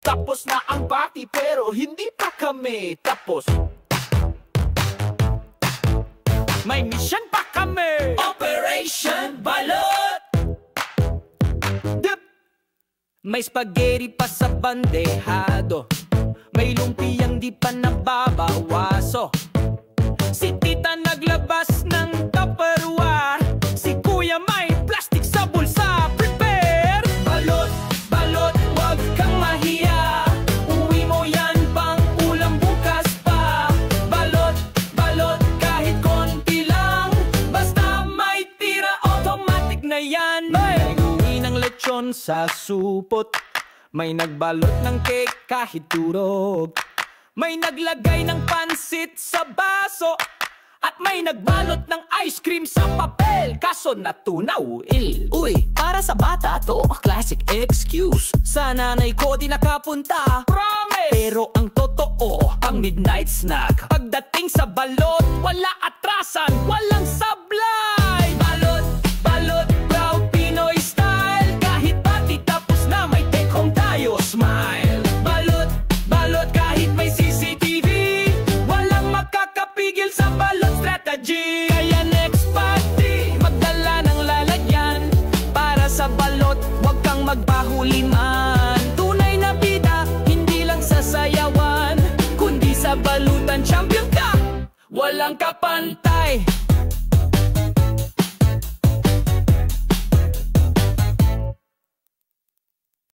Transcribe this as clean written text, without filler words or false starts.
Tapos na ang party pero hindi pa kami tapos. May mission pa kami, Operation Balot. Dip! May spaghetti pa sa bandehado, may lumpiang di pa nababawaso. Si tita naglabas ng Tupperware, si kuya may plastic sa bulsa. Prepare! Balot, balot, wag kang mahiya, uwi mo yan pang ulam bukas pa. Balot, balot, kahit konti lang, basta may tira, automatic na yan. May uwi ng lechon sa supot, may nagbalot ng cake kahit durog, may naglagay ng pansit sa baso, at may nagbalot ng ice cream sa papel. Kaso natunaw, uy, para sa bata to, classic excuse. Sa nanay ko di nakapunta, promise. Pero ang totoo, ang midnight snack, pagdating sa balot, wala atrasan, walang sablay. Balot, balot, proud Pinoy style, kahit pati tapos na may take home tayo, smile. Balot, balot, kahit may CCTV, walang makakapigil sa balot strategy. Kaya next party, magdala ng lalagyan, para sa balot, wag kang magpahuli man. Tunay na bida, hindi lang sa sayawan, kundi sa balutan champion ka, walang kapantay.